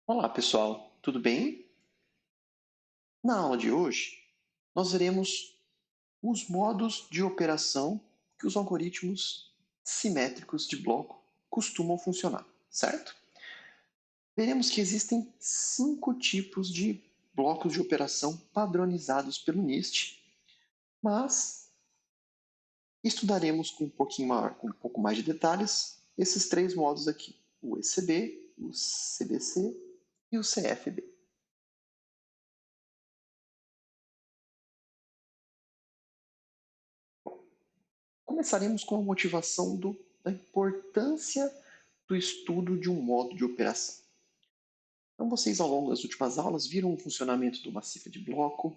Olá, pessoal, tudo bem? Na aula de hoje, nós veremos os modos de operação que os algoritmos simétricos de bloco costumam funcionar, certo? Veremos que existem 5 tipos de blocos de operação padronizados pelo NIST, mas estudaremos com um pouco mais de detalhes esses 3 modos aqui: o ECB, o CBC e o CFB. Começaremos com a motivação da importância do estudo de um modo de operação. Então, vocês, ao longo das últimas aulas, viram o funcionamento de uma cifra de bloco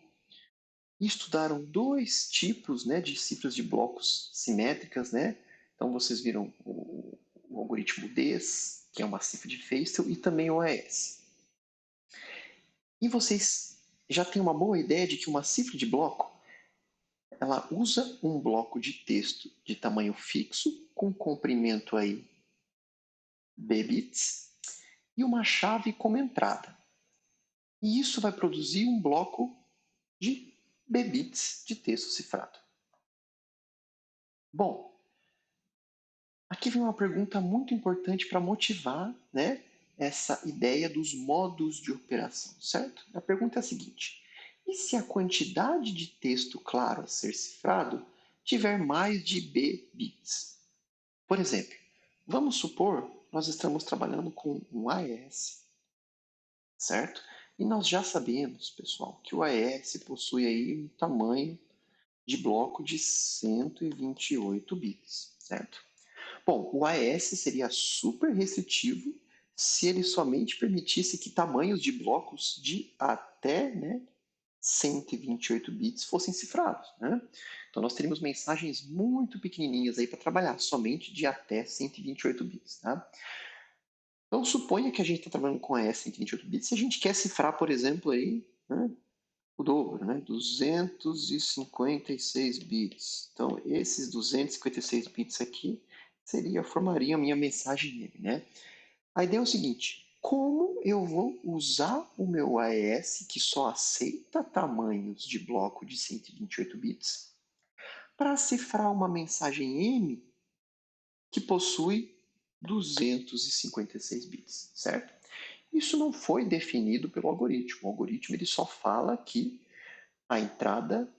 e estudaram 2 tipos, de cifras de blocos simétricas. Então, vocês viram o algoritmo DES, que é uma cifra de Feistel, e também o AES. E vocês já têm uma boa ideia de que uma cifra de bloco ela usa um bloco de texto de tamanho fixo, com comprimento aí bbits, e uma chave como entrada. E isso vai produzir um bloco de bbits de texto cifrado. Bom, aqui vem uma pergunta muito importante para motivar, essa ideia dos modos de operação, certo? A pergunta é a seguinte: e se a quantidade de texto claro a ser cifrado tiver mais de b bits? Por exemplo, vamos supor nós estamos trabalhando com um AES, certo? E nós já sabemos, pessoal, que o AES possui aí um tamanho de bloco de 128 bits, certo? Bom, o AES seria super restritivo se ele somente permitisse que tamanhos de blocos de até 128 bits fossem cifrados. Então nós teríamos mensagens muito pequenininhas aí para trabalhar, somente de até 128 bits. Tá? Então suponha que a gente está trabalhando com AES 128 bits e a gente quer cifrar, por exemplo, aí, o dobro, 256 bits. Então, esses 256 bits aqui formariam a minha mensagem nele, A ideia é o seguinte: como eu vou usar o meu AES, que só aceita tamanhos de bloco de 128 bits, para cifrar uma mensagem M que possui 256 bits, certo? Isso não foi definido pelo algoritmo. O algoritmo ele só fala que a entrada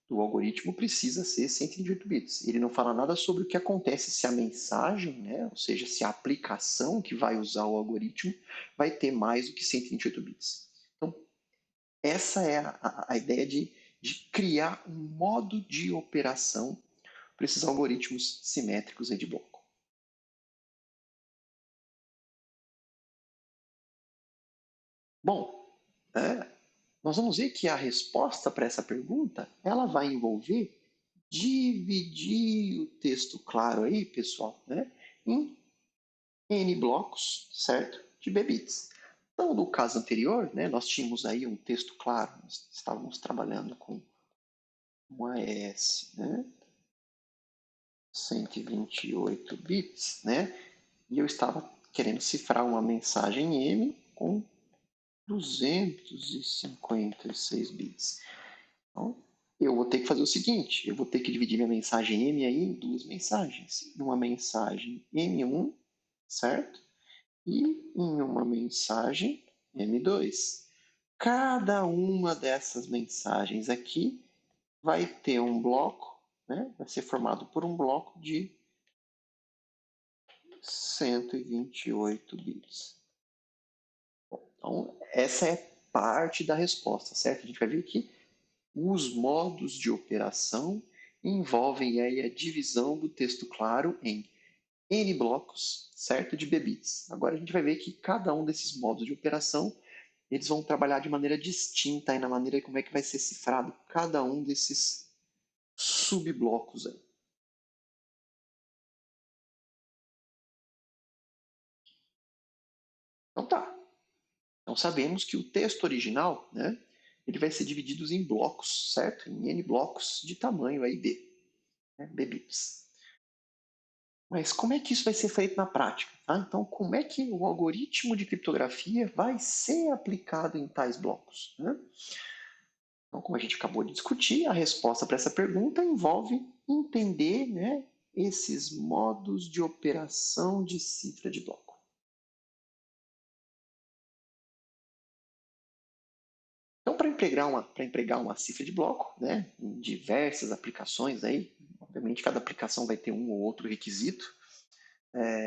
do algoritmo precisa ser 128 bits. Ele não fala nada sobre o que acontece se a mensagem, ou seja, se a aplicação que vai usar o algoritmo vai ter mais do que 128 bits. Então, essa é a ideia de criar um modo de operação para esses algoritmos simétricos de bloco. Bom, nós vamos ver que a resposta para essa pergunta ela vai envolver dividir o texto claro aí, pessoal, em n blocos, certo? De bbits. Então, no caso anterior, nós tínhamos aí um texto claro, nós estávamos trabalhando com um AES, 128 bits, e eu estava querendo cifrar uma mensagem M com 256 bits. Então, eu vou ter que fazer o seguinte, eu vou ter que dividir minha mensagem M aí em 2 mensagens. Uma mensagem M1, certo? E em uma mensagem M2. Cada uma dessas mensagens aqui vai ter um bloco, vai ser formado por um bloco de 128 bits. Então, essa é parte da resposta, certo? A gente vai ver que os modos de operação envolvem aí a divisão do texto claro em n blocos, certo? De bbits. Agora a gente vai ver que cada um desses modos de operação eles vão trabalhar de maneira distinta aí na maneira como é que vai ser cifrado cada um desses subblocos aí. Então tá. Então sabemos que o texto original, ele vai ser dividido em blocos, certo? Em n blocos de tamanho aí b, b bits. Mas como é que isso vai ser feito na prática? Tá? Então, como é que o algoritmo de criptografia vai ser aplicado em tais blocos? Né? Então, como a gente acabou de discutir, a resposta para essa pergunta envolve entender, né, esses modos de operação de cifra de bloco. Então, para empregar uma cifra de bloco, né, em diversas aplicações, aí, obviamente cada aplicação vai ter um ou outro requisito,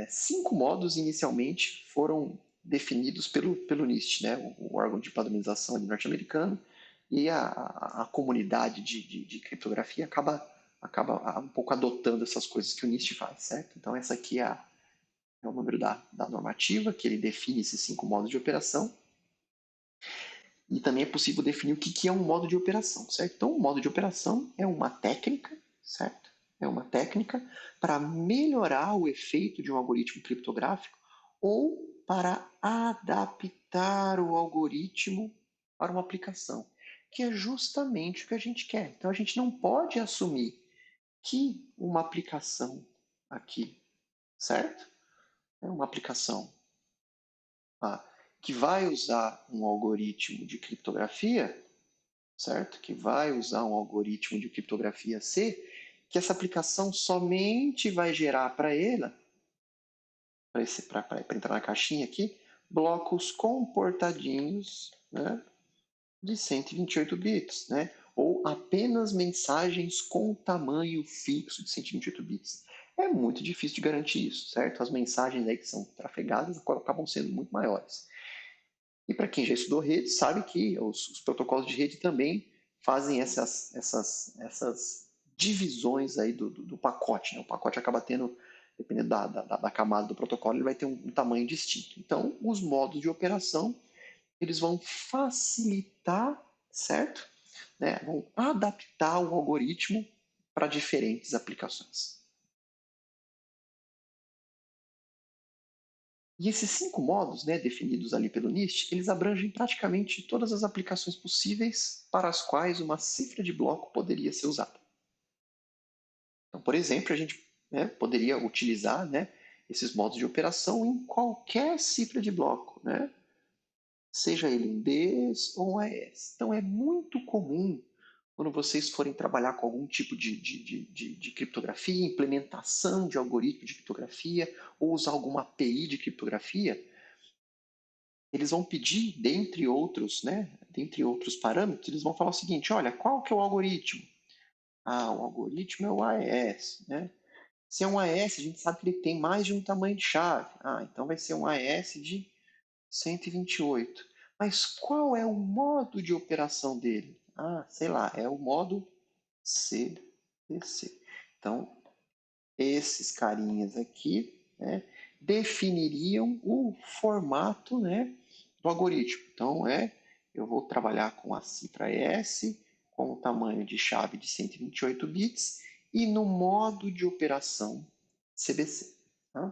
5 modos inicialmente foram definidos pelo NIST, né, o órgão de padronização norte-americano, e a comunidade de criptografia acaba um pouco adotando essas coisas que o NIST faz, certo? Então, essa aqui é o número da normativa, que ele define esses 5 modos de operação, e também é possível definir o que é um modo de operação, certo? Então, o modo de operação é uma técnica, certo? É uma técnica para melhorar o efeito de um algoritmo criptográfico ou para adaptar o algoritmo para uma aplicação, que é justamente o que a gente quer. Então, a gente não pode assumir que uma aplicação aqui, certo? É uma aplicação que vai usar um algoritmo de criptografia, certo? Que vai usar um algoritmo de criptografia C, que essa aplicação somente vai gerar para ela, para entrar na caixinha aqui, blocos comportadinhos, né, de 128 bits, né? Ou apenas mensagens com tamanho fixo de 128 bits. É muito difícil de garantir isso, certo? As mensagens aí que são trafegadas acabam sendo muito maiores. E para quem já estudou rede, sabe que os protocolos de rede também fazem essas divisões aí do pacote. Né? O pacote acaba tendo, dependendo da camada do protocolo, ele vai ter um tamanho distinto. Então, os modos de operação eles vão facilitar, certo? Né? Vão adaptar o algoritmo para diferentes aplicações. E esses 5 modos, né, definidos ali pelo NIST, eles abrangem praticamente todas as aplicações possíveis para as quais uma cifra de bloco poderia ser usada. Então, por exemplo, a gente, né, poderia utilizar, né, esses modos de operação em qualquer cifra de bloco, né, seja ele um Ds ou um AES. Então, é muito comum quando vocês forem trabalhar com algum tipo de criptografia, implementação de algoritmo de criptografia, ou usar alguma API de criptografia, eles vão pedir, dentre outros, né, dentre outros parâmetros, eles vão falar o seguinte, olha, qual que é o algoritmo? Ah, o algoritmo é o AES, né? Se é um AES, a gente sabe que ele tem mais de um tamanho de chave. Ah, então vai ser um AES de 128. Mas qual é o modo de operação dele? Ah, sei lá, é o modo CDC. Então, esses carinhas aqui, né, definiriam o formato, né, do algoritmo. Então, eu vou trabalhar com a cifra S, com o tamanho de chave de 128 bits e no modo de operação CBC. Tá?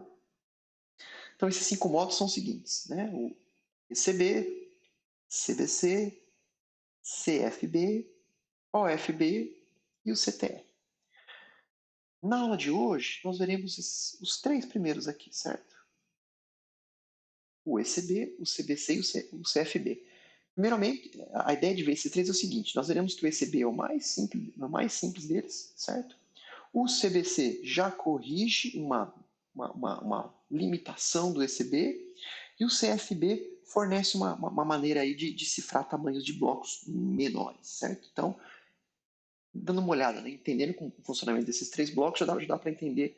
Então, esses 5 modos são os seguintes, né? O ECB, CBC, CFB, OFB e o CTR. Na aula de hoje, nós veremos os 3 primeiros aqui, certo? O ECB, o CBC e o CFB. Primeiramente, a ideia de ver esses 3 é o seguinte: nós veremos que o ECB é o mais simples deles, certo? O CBC já corrige uma limitação do ECB e o CFB fornece uma maneira aí de cifrar tamanhos de blocos menores, certo? Então, dando uma olhada, né, entendendo o funcionamento desses 3 blocos, já dá para entender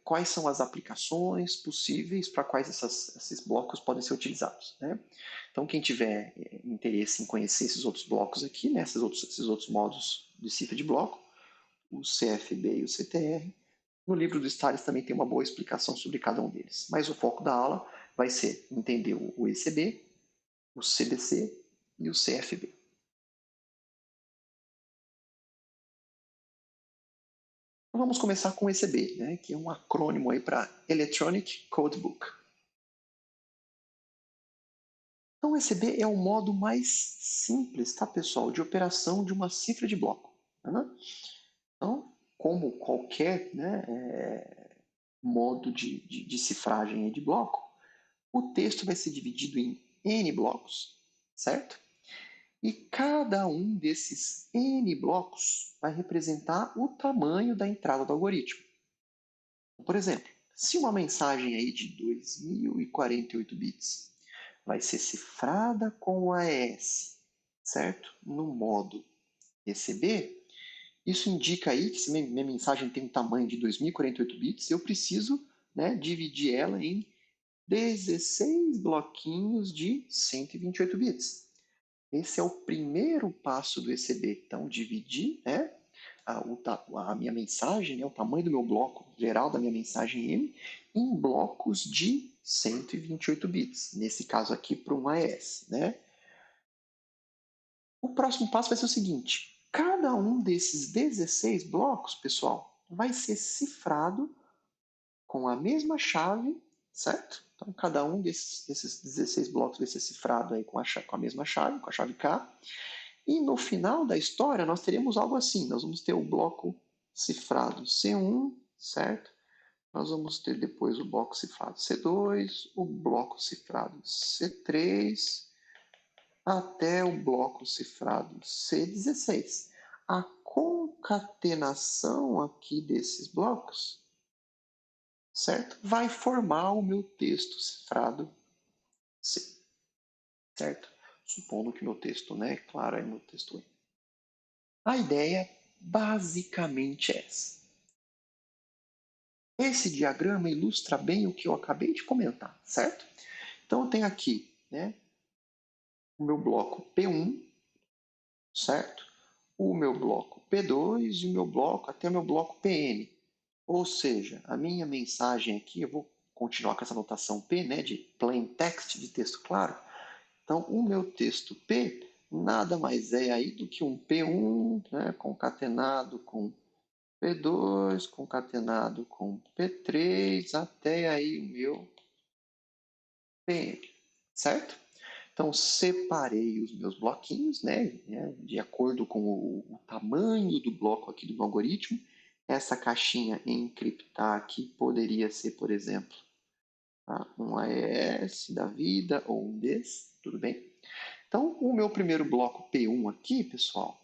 quais são as aplicações possíveis para quais esses blocos podem ser utilizados. Né? Então, quem tiver interesse em conhecer esses outros blocos aqui, né, esses outros modos de cifra de bloco, o CFB e o CTR, no livro do Stales também tem uma boa explicação sobre cada um deles. Mas o foco da aula vai ser entender o ECB, o CBC e o CFB. Então, vamos começar com o ECB, né, que é um acrônimo aí para Electronic Codebook. Então, o ECB é o modo mais simples, tá, pessoal, de operação de uma cifra de bloco. Né? Então, como qualquer, né, modo de cifragem de bloco, o texto vai ser dividido em N blocos, certo? E cada um desses N blocos vai representar o tamanho da entrada do algoritmo. Por exemplo, se uma mensagem aí de 2048 bits vai ser cifrada com o AES, certo? No modo ECB, isso indica aí que se minha mensagem tem um tamanho de 2048 bits, eu preciso, né, dividir ela em 16 bloquinhos de 128 bits. Esse é o primeiro passo do ECB. Então, dividir, né, a minha mensagem, né, o tamanho do meu bloco geral da minha mensagem M, em blocos de 128 bits. Nesse caso aqui, para um AES. Né? O próximo passo vai ser o seguinte: cada um desses 16 blocos, pessoal, vai ser cifrado com a mesma chave, certo? Então, cada um desses 16 blocos vai ser cifrado aí com a mesma chave, com a chave K. E no final da história, nós teremos algo assim. Nós vamos ter o bloco cifrado C1, certo? Nós vamos ter depois o bloco cifrado C2, o bloco cifrado C3, até o bloco cifrado C16. A concatenação aqui desses blocos, certo? Vai formar o meu texto cifrado C, certo? Supondo que meu texto, né, claro, é meu texto E. A ideia basicamente é essa. Esse diagrama ilustra bem o que eu acabei de comentar, certo? Então eu tenho aqui, né, o meu bloco P1, certo? O meu bloco P2 e o meu bloco até o meu bloco PN. Ou seja, a minha mensagem aqui, eu vou continuar com essa notação P, né, de plain text, de texto claro. Então, o meu texto P nada mais é aí do que um P1, né, concatenado com P2 concatenado com P3 até aí o meu PM, certo? Então, separei os meus bloquinhos, né, de acordo com o tamanho do bloco aqui do meu algoritmo. Essa caixinha encriptar aqui poderia ser, por exemplo, tá? Um AES da vida ou um desse, tudo bem? Então, o meu primeiro bloco P1 aqui, pessoal,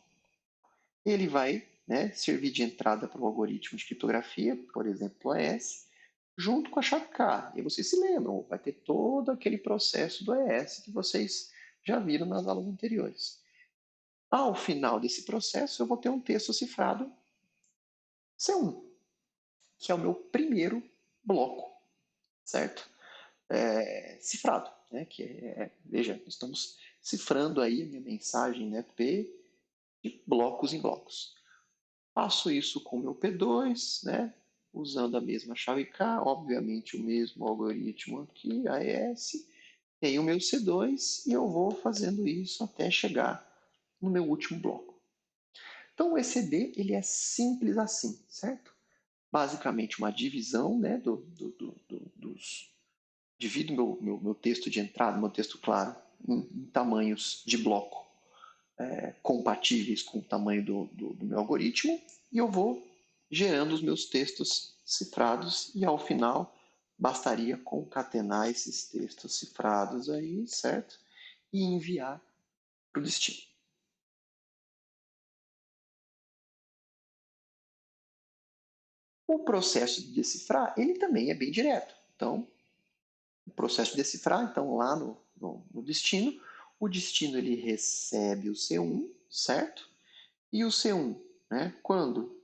ele vai, né, servir de entrada para o algoritmo de criptografia, por exemplo, o AES, junto com a chave K. E vocês se lembram, vai ter todo aquele processo do AES que vocês já viram nas aulas anteriores. Ao final desse processo, eu vou ter um texto cifrado C1, que é o meu primeiro bloco, certo? Cifrado, né? Veja, estamos cifrando aí a minha mensagem, né, P de blocos em blocos. Faço isso com o meu P2, né? Usando a mesma chave K, obviamente o mesmo algoritmo aqui, AES. Tenho o meu C2 e eu vou fazendo isso até chegar no meu último bloco. Então o ECD ele é simples assim, certo? Basicamente uma divisão, né, dos... Divido meu texto de entrada, meu texto claro, em tamanhos de bloco compatíveis com o tamanho do meu algoritmo e eu vou gerando os meus textos cifrados e ao final bastaria concatenar esses textos cifrados aí, certo? E enviar para o destino. O processo de decifrar, ele também é bem direto. Então, o processo de decifrar, então lá no destino, o destino ele recebe o C1, certo? E o C1, né, quando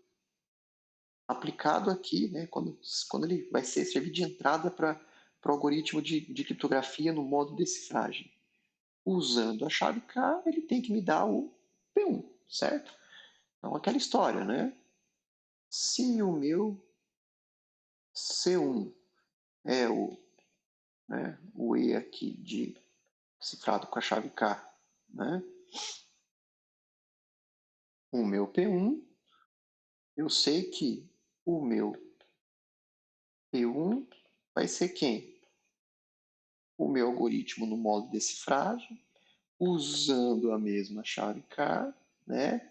aplicado aqui, né, quando ele vai servir de entrada para o algoritmo de criptografia no modo decifragem. Usando a chave K, ele tem que me dar o P1, certo? Então, aquela história, né? Se o meu C1 é o E aqui de cifrado com a chave K, né? O meu P1, eu sei que o meu P1 vai ser quem? O meu algoritmo no modo decifragem, usando a mesma chave K, né?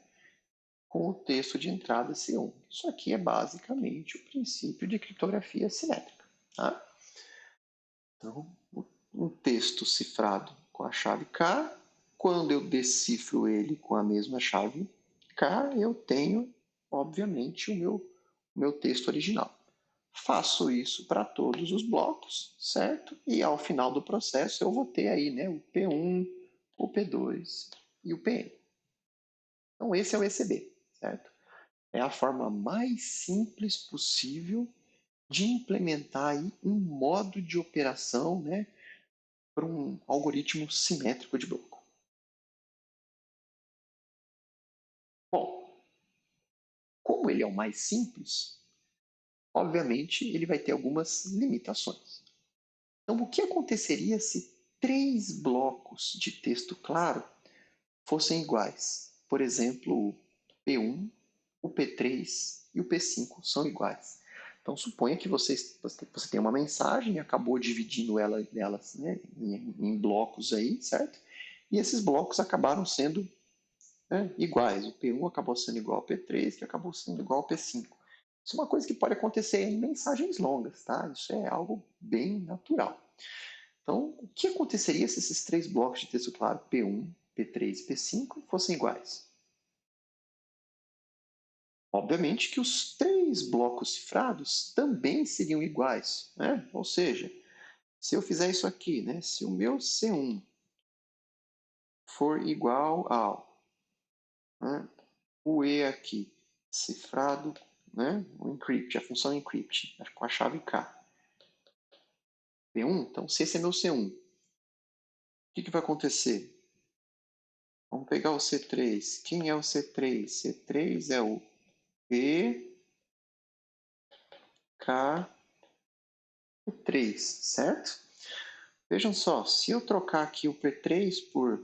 com o texto de entrada C1. Isso aqui é basicamente o princípio de criptografia simétrica. Tá? Então, um texto cifrado com a chave K, quando eu decifro ele com a mesma chave K, eu tenho, obviamente, o meu texto original. Faço isso para todos os blocos, certo? E ao final do processo eu vou ter aí, né, o P1, o P2 e o Pn. Então esse é o ECB, certo? É a forma mais simples possível de implementar aí um modo de operação, né, para um algoritmo simétrico de bloco. Bom, como ele é o mais simples, obviamente ele vai ter algumas limitações. Então, o que aconteceria se três blocos de texto claro fossem iguais? Por exemplo, o P1, o P3 e o P5 são iguais. Então, suponha que você tem uma mensagem e acabou dividindo elas, né, em blocos aí, certo? E esses blocos acabaram sendo, né, iguais. O P1 acabou sendo igual ao P3, que acabou sendo igual ao P5. Isso é uma coisa que pode acontecer em mensagens longas, tá? Isso é algo bem natural. Então, o que aconteceria se esses três blocos de texto claro, P1, P3 e P5, fossem iguais? Obviamente que os três blocos cifrados também seriam iguais, né? Ou seja, se eu fizer isso aqui, né? Se o meu C1 for igual ao, né, o E aqui, cifrado, né, o encrypt, a função encrypt, com a chave K, P1, então se esse é meu C1, o que vai acontecer? Vamos pegar o C3. Quem é o C3? C3 é o P, K e 3, certo? Vejam só, se eu trocar aqui o P3 por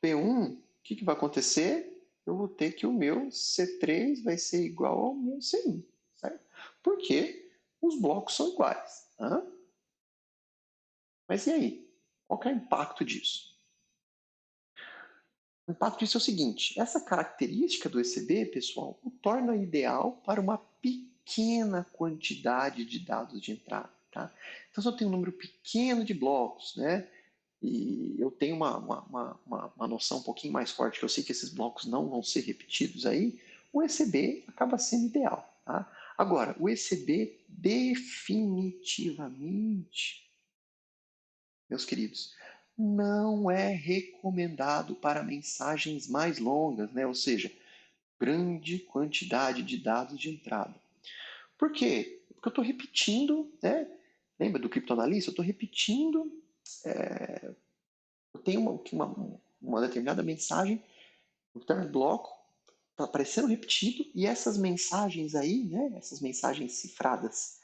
P1, o que vai acontecer? Eu vou ter que o meu C3 vai ser igual ao meu C1, certo? Porque os blocos são iguais. Tá? Mas e aí? Qual que é o impacto disso? O impacto disso é o seguinte: essa característica do ECB, pessoal, o torna ideal para uma pequena quantidade de dados de entrada. Tá? Então, se eu tenho um número pequeno de blocos, né, e eu tenho uma noção um pouquinho mais forte, que eu sei que esses blocos não vão ser repetidos aí, o ECB acaba sendo ideal. Tá? Agora, o ECB definitivamente, meus queridos, não é recomendado para mensagens mais longas, né? Ou seja, grande quantidade de dados de entrada. Por quê? Porque eu estou repetindo, né? Lembra do criptoanalista? Eu estou repetindo, eu tenho uma determinada mensagem, um determinado bloco, está aparecendo repetido, e essas mensagens aí, né? Essas mensagens cifradas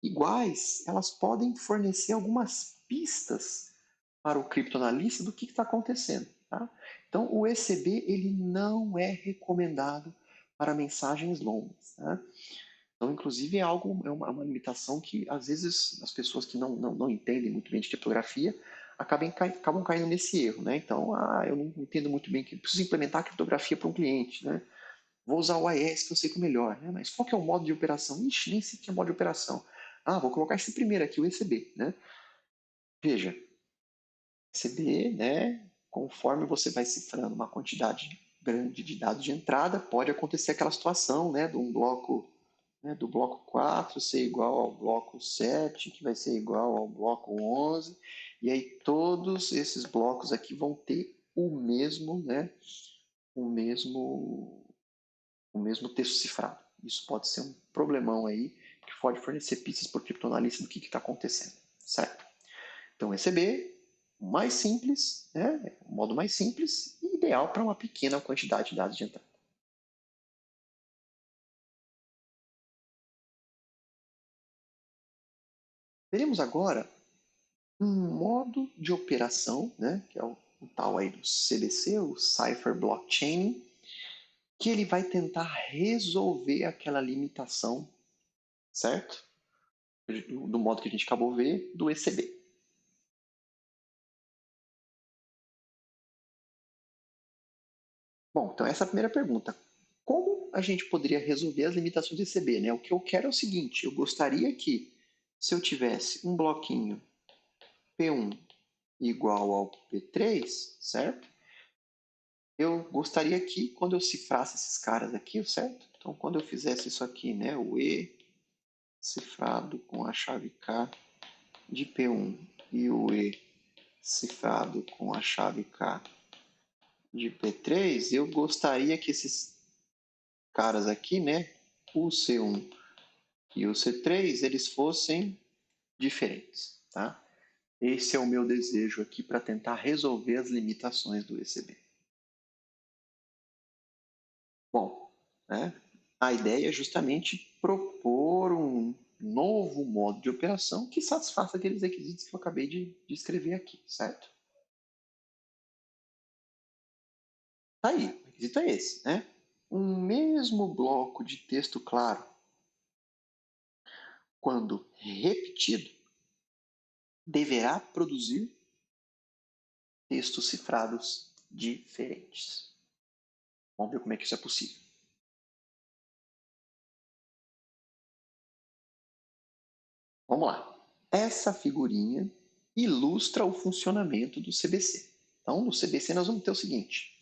iguais, elas podem fornecer algumas pistas para o criptoanalista do que está acontecendo. Tá? Então, o ECB ele não é recomendado para mensagens longas. Tá? Então, inclusive, é uma limitação que, às vezes, as pessoas que não entendem muito bem de criptografia acabam caindo nesse erro. Né? Então, eu não entendo muito bem que preciso implementar a criptografia para um cliente. Né? Vou usar o AES que eu sei que é o melhor. Né? Mas qual que é o modo de operação? Ixi, nem sei que é o modo de operação. Vou colocar esse primeiro aqui, o ECB. Né? Veja, ECB, né, conforme você vai cifrando uma quantidade grande de dados de entrada, pode acontecer aquela situação, né, de um bloco, né, do bloco 4 ser igual ao bloco 7, que vai ser igual ao bloco 11, e aí todos esses blocos aqui vão ter o mesmo, né, o mesmo, o mesmo texto cifrado. Isso pode ser um problemão aí, que pode fornecer pistas para o criptoanalista do que está acontecendo, certo? Então, ECB, mais simples, né? O modo mais simples e ideal para uma pequena quantidade de dados de entrada. Veremos agora um modo de operação, né? Que é o tal aí do CBC, o Cipher Blockchain, que ele vai tentar resolver aquela limitação, certo? Do modo que a gente acabou de ver, do ECB. Bom, então essa é a primeira pergunta. Como a gente poderia resolver as limitações do ECB, né? O que eu quero é o seguinte, eu gostaria que, se eu tivesse um bloquinho P1 igual ao P3, certo? Eu gostaria que, quando eu cifrasse esses caras aqui, certo? Então, quando eu fizesse isso aqui, né? O E cifrado com a chave K de P1 e o E cifrado com a chave K de P3, eu gostaria que esses caras aqui, né? O C1 e o C3, eles fossem diferentes, tá? Esse é o meu desejo aqui para tentar resolver as limitações do ECB. Bom, né, a ideia é justamente propor um novo modo de operação que satisfaça aqueles requisitos que eu acabei de escrever aqui, certo? Tá aí, o requisito é esse, né? Um mesmo bloco de texto claro, quando repetido, deverá produzir textos cifrados diferentes. Vamos ver como é que isso é possível. Vamos lá. Essa figurinha ilustra o funcionamento do CBC. Então, no CBC nós vamos ter o seguinte.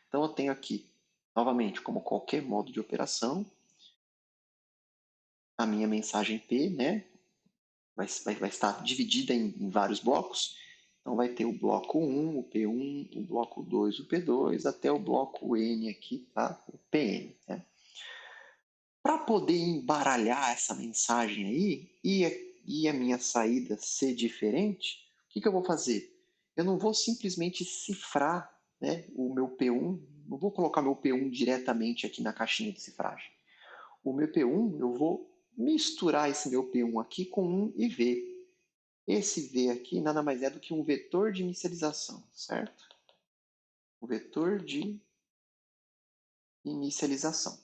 Então, eu tenho aqui, novamente, como qualquer modo de operação, a minha mensagem P, né? Vai estar dividida em vários blocos. Então, vai ter o bloco 1, o P1, o bloco 2, o P2, até o bloco N aqui, tá? O PN. Né? Para poder embaralhar essa mensagem aí e a minha saída ser diferente, o que eu vou fazer? Eu não vou simplesmente cifrar, né, o meu P1, não vou colocar meu P1 diretamente aqui na caixinha de cifragem. O meu P1, eu vou misturar esse meu P1 aqui com um IV. Esse V aqui nada mais é do que um vetor de inicialização, certo? O vetor de inicialização.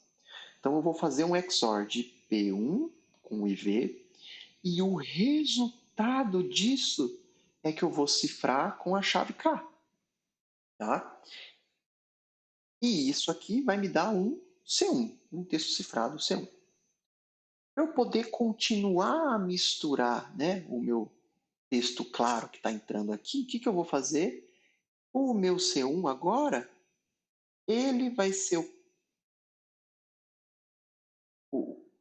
Então eu vou fazer um XOR de P1 com IV e o resultado disso é que eu vou cifrar com a chave K. Tá? E isso aqui vai me dar um C1, um texto cifrado C1. Para eu poder continuar a misturar, né, o meu texto claro que está entrando aqui, o que eu vou fazer? O meu C1 agora, ele vai ser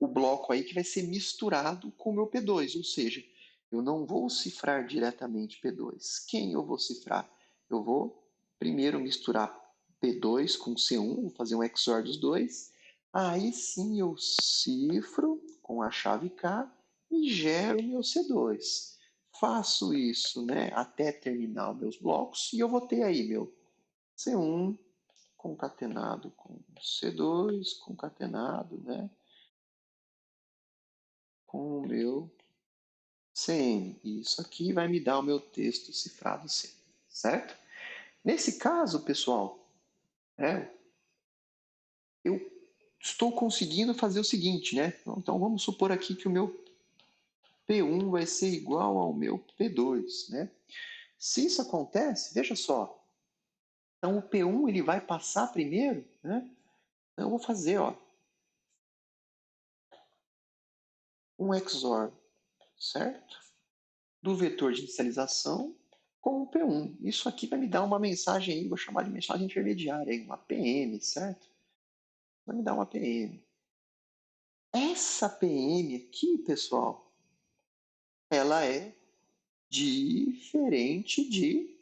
o bloco aí que vai ser misturado com o meu P2, ou seja, eu não vou cifrar diretamente P2. Quem eu vou cifrar? Eu vou primeiro misturar P2 com C1, vou fazer um XOR dos dois. Aí sim eu cifro com a chave K e gero meu C2. Faço isso, né, até terminar os meus blocos e eu vou ter aí meu C1 concatenado com C2 concatenado, né, com o meu CM. E isso aqui vai me dar o meu texto cifrado C, certo? Nesse caso, pessoal, né, eu estou conseguindo fazer o seguinte, né? Então vamos supor aqui que o meu P1 vai ser igual ao meu P2, né? Se isso acontece, veja só. Então o P1 ele vai passar primeiro, né? Então eu vou fazer, ó, um XOR, certo? Do vetor de inicialização com o P1. Isso aqui vai me dar uma mensagem aí, vou chamar de mensagem intermediária, aí, uma PM, certo? Vai me dar uma PM. Essa PM aqui, pessoal, ela é diferente de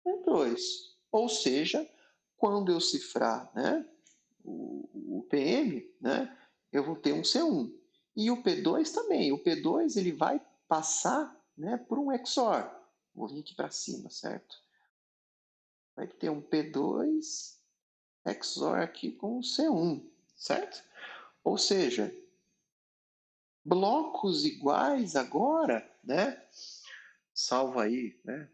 P2. Ou seja, quando eu cifrar, né, o PM, né, eu vou ter um C1. E o P2 também. O P2 ele vai passar, né, por um XOR. Vou vir aqui para cima, certo? Vai ter um P2 XOR aqui com um C1, certo? Ou seja, blocos iguais agora, né? Salvo aí, né?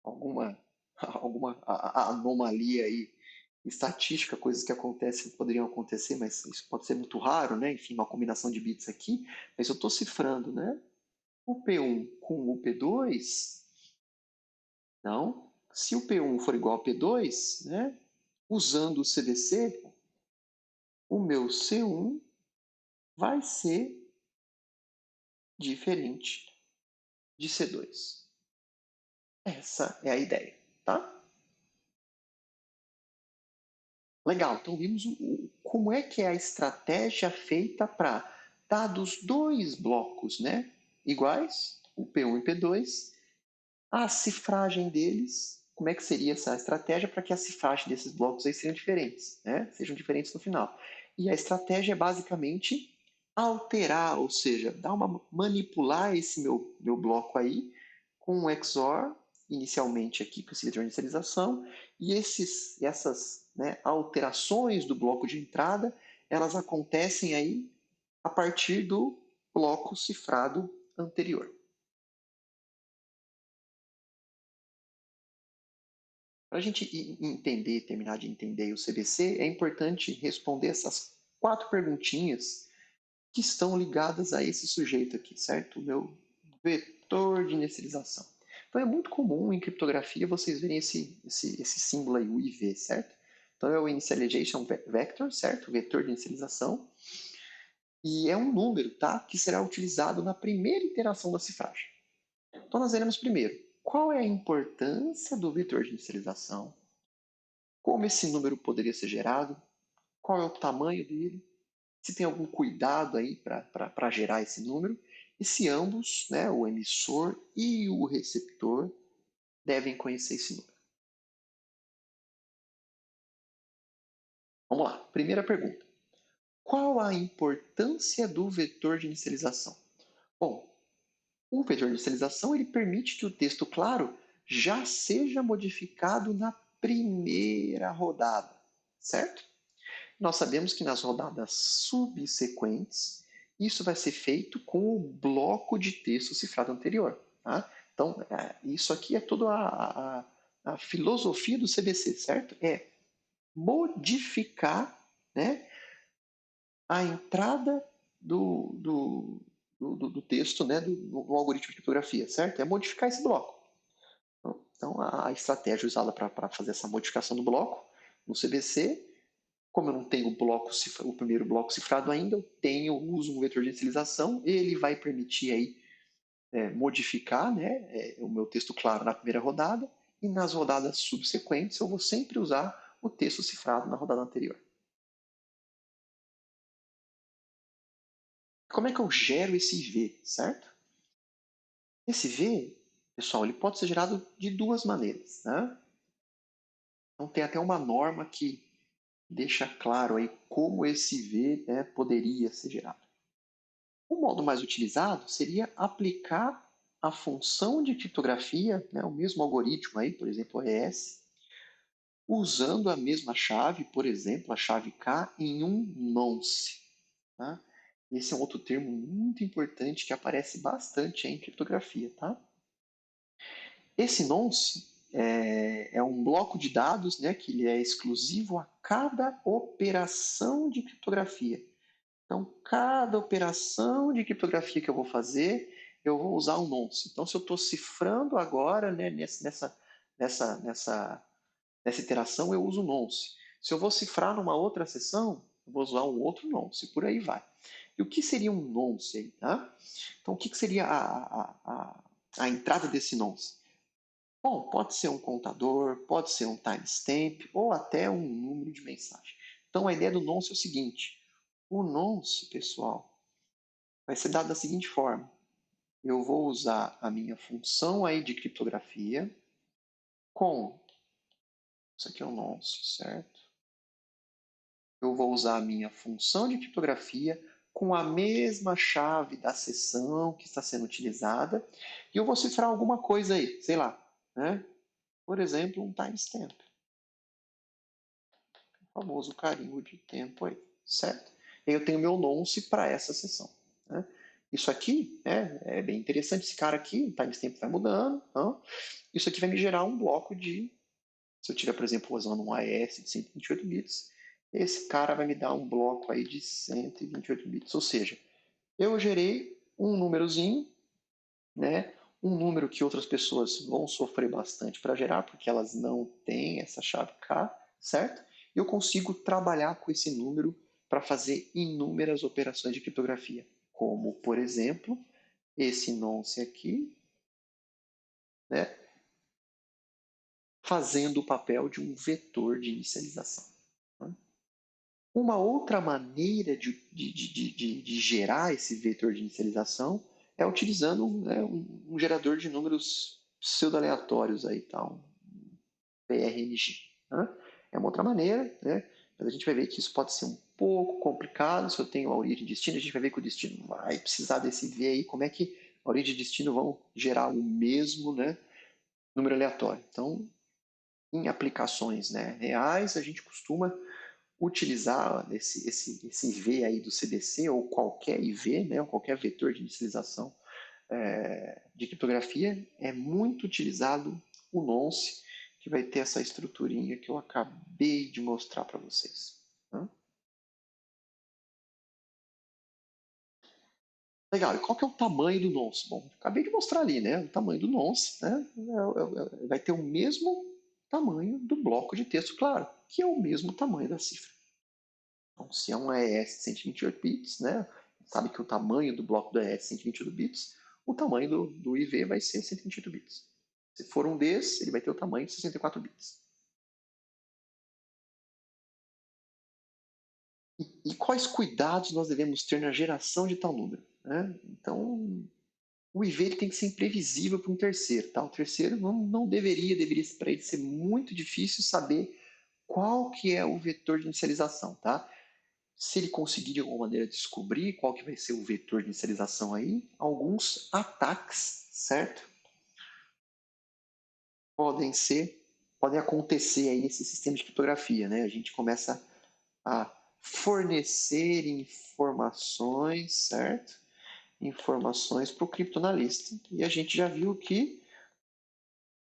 Alguma, alguma anomalia aí estatística, coisas que acontecem, poderiam acontecer, mas isso pode ser muito raro, né? Enfim, uma combinação de bits aqui, mas eu estou cifrando, né? O P1 com o P2, não. Se o P1 for igual ao P2, né? usando o CVC, o meu C1 vai ser diferente de C2. Essa é a ideia, tá? Legal, então vimos como é que é a estratégia feita para dados dois blocos, né, iguais, o P1 e P2, a cifragem deles, como é que seria essa estratégia para que a cifragem desses blocos aí sejam diferentes, né, sejam diferentes no final. E a estratégia é basicamente alterar, ou seja, manipular esse meu bloco aí com um XOR, inicialmente aqui com esse vetor de inicialização, e essas, né, alterações do bloco de entrada, elas acontecem aí a partir do bloco cifrado anterior. Para a gente entender, terminar de entender o CBC, é importante responder essas 4 perguntinhas que estão ligadas a esse sujeito aqui, certo? O meu vetor de inicialização. Então é muito comum em criptografia vocês verem esse símbolo aí, o IV, certo? Então é o Initialization Vector, certo? O vetor de inicialização. E é um número, tá? Que será utilizado na primeira iteração da cifragem. Então nós veremos primeiro qual é a importância do vetor de inicialização, como esse número poderia ser gerado, qual é o tamanho dele, se tem algum cuidado aí para gerar esse número, e se ambos, né, o emissor e o receptor, devem conhecer esse número. Vamos lá, primeira pergunta. Qual a importância do vetor de inicialização? Bom, o vetor de inicialização ele permite que o texto claro já seja modificado na primeira rodada, certo? Nós sabemos que nas rodadas subsequentes, isso vai ser feito com o bloco de texto cifrado anterior. Tá? Então, isso aqui é toda a filosofia do CBC, certo? É modificar, né, a entrada do texto, né, do algoritmo de criptografia, certo? É modificar esse bloco. Então, a estratégia usada para fazer essa modificação do bloco no CBC, como eu não tenho o primeiro bloco cifrado ainda, uso um vetor de inicialização, ele vai permitir aí, modificar, né, o meu texto claro na primeira rodada, e nas rodadas subsequentes eu vou sempre usar o texto cifrado na rodada anterior. Como é que eu gero esse V, certo? Esse V, pessoal, ele pode ser gerado de duas maneiras, né? Então tem até uma norma que deixa claro aí como esse V, né, poderia ser gerado. O modo mais utilizado seria aplicar a função de criptografia, né, o mesmo algoritmo aí, por exemplo, o RS, usando a mesma chave, por exemplo, a chave K, em um nonce. Tá? Esse é um outro termo muito importante que aparece bastante em criptografia. Tá? Esse nonce é um bloco de dados, né, que ele é exclusivo a cada operação de criptografia. Então, cada operação de criptografia que eu vou fazer, eu vou usar um nonce. Então, se eu estou cifrando agora, né, nessa iteração, eu uso o nonce. Se eu vou cifrar numa outra sessão, eu vou usar um outro nonce, por aí vai. E o que seria um nonce aí? Tá? Então, o que seria a entrada desse nonce? Bom, pode ser um contador, pode ser um timestamp ou até um número de mensagem. Então, a ideia do nonce é o seguinte: o nonce, pessoal, vai ser dado da seguinte forma. Eu vou usar a minha função aí de criptografia com... Isso aqui é um nonce, certo? Eu vou usar a minha função de criptografia com a mesma chave da sessão que está sendo utilizada e eu vou cifrar alguma coisa aí, sei lá, né? Por exemplo, um timestamp. O famoso carimbo de tempo aí, certo? Eu tenho meu nonce para essa sessão. Né? Isso aqui é bem interessante. Esse cara aqui, o timestamp vai mudando. Não? Isso aqui vai me gerar um bloco de... Se eu tiver, por exemplo, usando um AES de 128 bits, esse cara vai me dar um bloco aí de 128 bits. Ou seja, eu gerei um númerozinho, né? Um número que outras pessoas vão sofrer bastante para gerar, porque elas não têm essa chave K, certo? eu consigo trabalhar com esse número para fazer inúmeras operações de criptografia, como, por exemplo, esse nonce aqui, né, fazendo o papel de um vetor de inicialização. Né? Uma outra maneira de gerar esse vetor de inicialização é utilizando, né, um gerador de números pseudo-aleatórios, aí, tá? Um PRNG. Né? É uma outra maneira, né? Mas a gente vai ver que isso pode ser um pouco complicado. Se eu tenho a origem e destino, a gente vai ver que o destino vai precisar desse V aí, como é que a origem e destino vão gerar o mesmo, né, número aleatório. Então, em aplicações, né, reais, a gente costuma utilizar esse IV aí do CDC ou qualquer IV, né, ou qualquer vetor de inicialização de criptografia, é muito utilizado o nonce, que vai ter essa estruturinha que eu acabei de mostrar para vocês. Né? Legal, e qual que é o tamanho do nonce? Bom, acabei de mostrar ali, né? O tamanho do nonce, né? Vai ter o mesmo tamanho do bloco de texto, claro, que é o mesmo tamanho da cifra. Então, se é um AES de 128 bits, né? Sabe que o tamanho do bloco do AES é 128 bits, o tamanho do IV vai ser 128 bits. Se for um desse, ele vai ter o tamanho de 64 bits. E quais cuidados nós devemos ter na geração de tal número? Né? Então, o IV ele tem que ser imprevisível para um terceiro. Tá? O terceiro não deveria para ele ser muito difícil saber qual que é o vetor de inicialização. Tá? Se ele conseguir de alguma maneira descobrir qual que vai ser o vetor de inicialização aí, alguns ataques, certo? Podem acontecer aí nesse sistema de criptografia, né? A gente começa a fornecer informações, certo? Informações para o criptoanalista. E a gente já viu que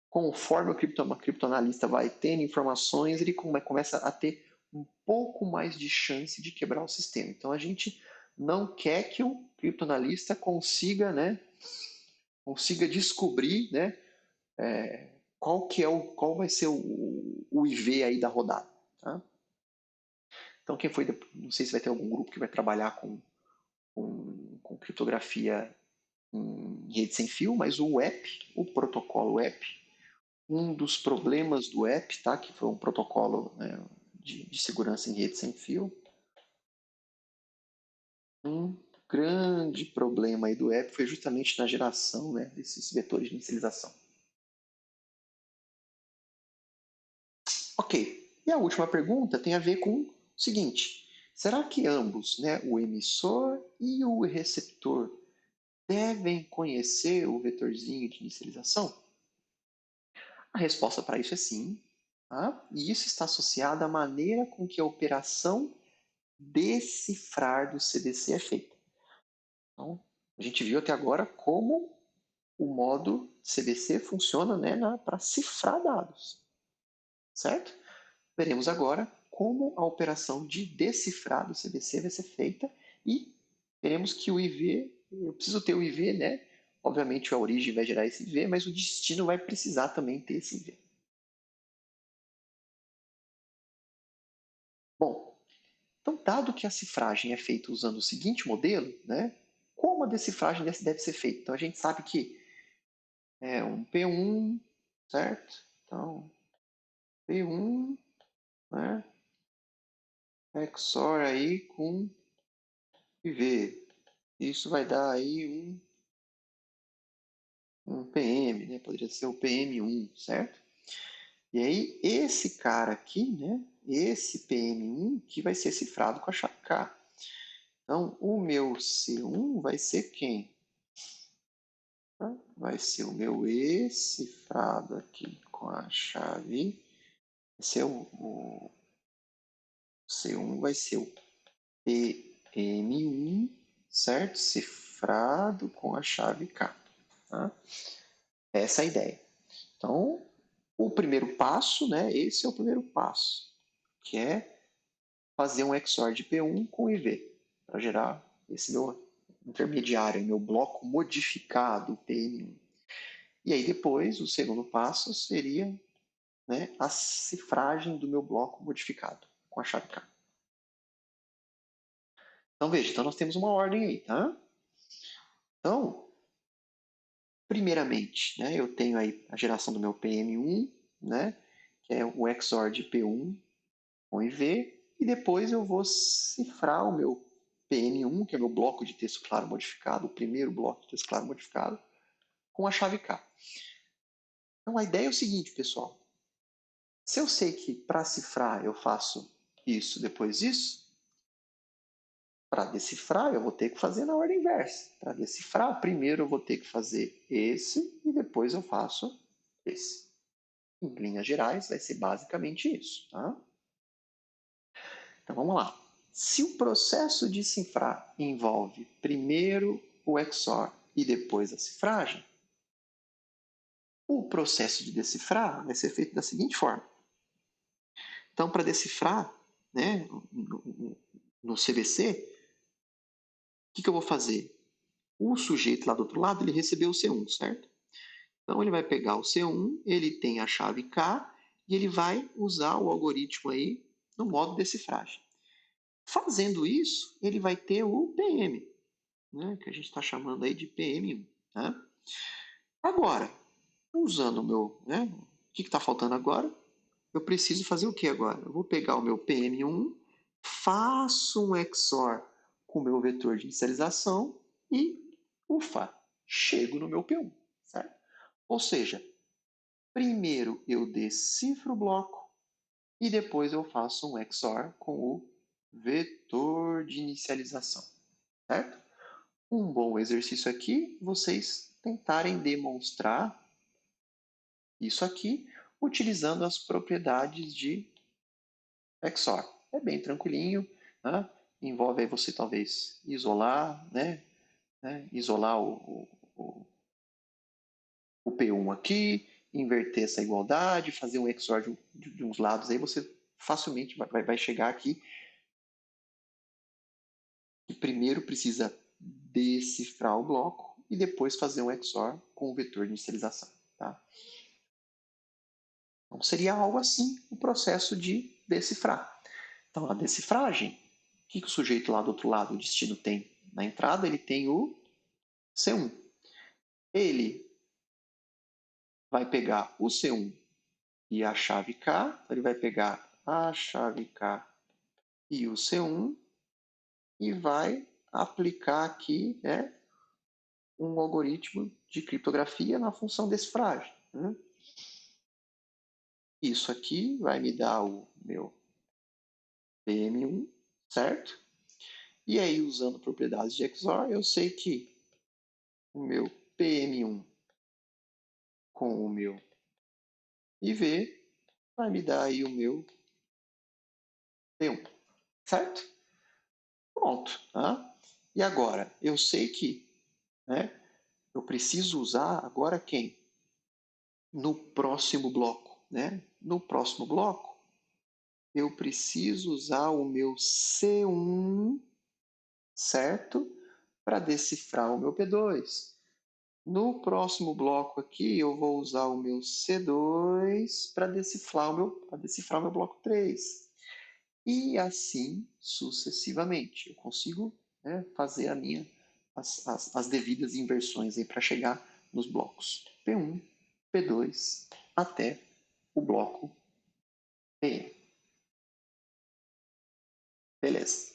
conforme o criptoanalista vai tendo informações, ele começa a ter um pouco mais de chance de quebrar o sistema. Então a gente não quer que o criptoanalista consiga, né, consiga descobrir, né, qual vai ser o IV aí da rodada. Tá? Então quem foi, não sei se vai ter algum grupo que vai trabalhar com criptografia em rede sem fio, mas o WEP, o protocolo WEP, um dos problemas do WEP, tá, que foi um protocolo, né, de segurança em rede sem fio, um grande problema aí do WEP foi justamente na geração, né, desses vetores de inicialização. Ok, e a última pergunta tem a ver com o seguinte: será que ambos, né, o emissor e o receptor, devem conhecer o vetorzinho de inicialização? A resposta para isso é sim, tá? E isso está associado à maneira com que a operação decifrar do CDC é feita. Então, a gente viu até agora como o modo CDC funciona, né, para cifrar dados, certo? Veremos agora como a operação de decifrar do CDC vai ser feita e veremos que o IV, eu preciso ter o IV, né? Obviamente a origem vai gerar esse IV, mas o destino vai precisar também ter esse IV. Bom, então, dado que a cifragem é feita usando o seguinte modelo, né, como a decifragem deve ser feita? Então, a gente sabe que é um P1, certo? Então, P1, né, XOR aí com IV. Isso vai dar aí um PM, né? Poderia ser o PM1, certo? E aí, esse cara aqui, né, esse PM1 que vai ser cifrado com a chave K. Então, o meu C1 vai ser quem? Vai ser o meu E cifrado aqui com a chave. Esse é o C1 vai ser o PM1, certo? Cifrado com a chave K. Tá? Essa é a ideia. Então, o primeiro passo, né? Esse é o primeiro passo, que é fazer um XOR de P1 com IV, para gerar esse meu intermediário, meu bloco modificado PM1. E aí depois, o segundo passo seria, né, a cifragem do meu bloco modificado. com a chave K. Então, veja, então nós temos uma ordem aí, tá? Então, primeiramente, né, eu tenho aí a geração do meu PM1, né, que é o XOR de P1 com IV, e depois eu vou cifrar o meu PM1, que é o meu bloco de texto claro modificado, o primeiro bloco de texto claro modificado, com a chave K. Então, a ideia é o seguinte, pessoal. Se eu sei que para cifrar eu faço isso, depois isso, para decifrar eu vou ter que fazer na ordem inversa. Para decifrar, primeiro eu vou ter que fazer esse e depois eu faço esse. Em linhas gerais, vai ser basicamente isso. Tá? Então vamos lá. Se o processo de cifrar envolve primeiro o XOR e depois a cifragem, o processo de decifrar vai ser feito da seguinte forma. Então, para decifrar, né, no CBC, o que eu vou fazer? O sujeito lá do outro lado, ele recebeu o C1, certo? Então, ele vai pegar o C1, ele tem a chave K, e ele vai usar o algoritmo aí no modo decifragem. Fazendo isso, ele vai ter o PM, né, que a gente está chamando aí de PM1. Tá? Agora, usando o meu... Né, o que está faltando agora? Eu preciso fazer o que agora? Eu vou pegar o meu PM1, faço um XOR com o meu vetor de inicialização e, ufa, chego no meu P1. Certo? Ou seja, primeiro eu decifro o bloco e depois eu faço um XOR com o vetor de inicialização. Certo? Um bom exercício aqui, vocês tentarem demonstrar isso aqui utilizando as propriedades de XOR. É bem tranquilinho, né? Envolve aí você talvez isolar, né? Isolar o P1 aqui, inverter essa igualdade, fazer um XOR de uns lados aí, você facilmente vai chegar aqui. E primeiro precisa decifrar o bloco e depois fazer um XOR com o vetor de inicialização. Tá? Então seria algo assim o processo de decifrar. Então, a decifragem, o que o sujeito lá do outro lado, o destino, tem na entrada? Ele tem o C1. Ele vai pegar o C1 e a chave K, então ele vai pegar a chave K e o C1 e vai aplicar aqui, né, um algoritmo de criptografia na função decifragem. Né? Isso aqui vai me dar o meu PM1, certo? E aí, usando propriedades de XOR, eu sei que o meu PM1 com o meu IV vai me dar aí o meu P1, certo? Pronto. Tá? E agora, eu sei que, né, eu preciso usar agora quem? No próximo bloco. Né? No próximo bloco, eu preciso usar o meu C1, certo? Para decifrar o meu P2. No próximo bloco aqui, eu vou usar o meu C2 para decifrar o meu bloco 3. E assim sucessivamente. Eu consigo, né, fazer as devidas inversões para chegar nos blocos P1, P2, até o bloco PM. Beleza.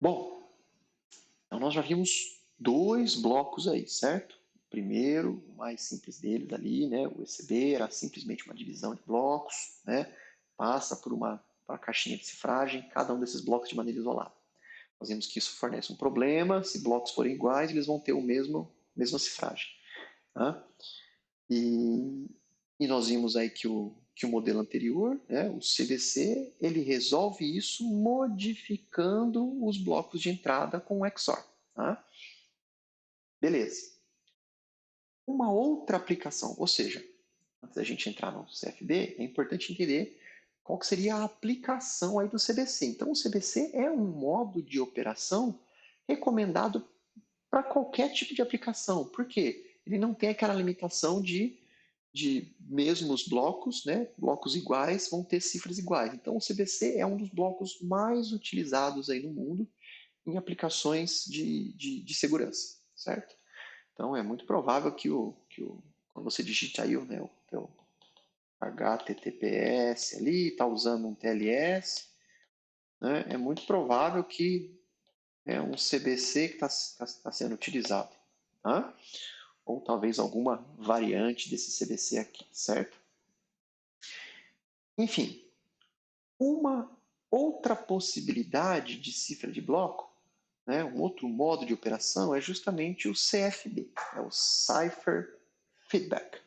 Bom, então nós já vimos dois blocos aí, certo? O primeiro, o mais simples deles ali, né, o ECB, era simplesmente uma divisão de blocos, né, passa por uma caixinha de cifragem, cada um desses blocos de maneira isolada. Nós vimos que isso fornece um problema, se blocos forem iguais, eles vão ter a mesma cifragem. Tá? E nós vimos aí que o modelo anterior, né, o CDC, ele resolve isso modificando os blocos de entrada com o XOR. Tá? Beleza. Uma outra aplicação, ou seja, antes da gente entrar no CFD, é importante entender qual que seria a aplicação aí do CBC. Então, o CBC é um modo de operação recomendado para qualquer tipo de aplicação. Por quê? Ele não tem aquela limitação de de mesmos blocos, né, blocos iguais, vão ter cifras iguais. Então, o CBC é um dos blocos mais utilizados aí no mundo em aplicações de segurança, certo? Então, é muito provável quando você digita aí né, o teu HTTPS ali, está usando um TLS, né, é muito provável que é um CBC que está sendo utilizado. Tá? Ou talvez alguma variante desse CBC aqui, certo? Enfim, uma outra possibilidade de cifra de bloco, né, um outro modo de operação é justamente o CFB, é o Cipher Feedback.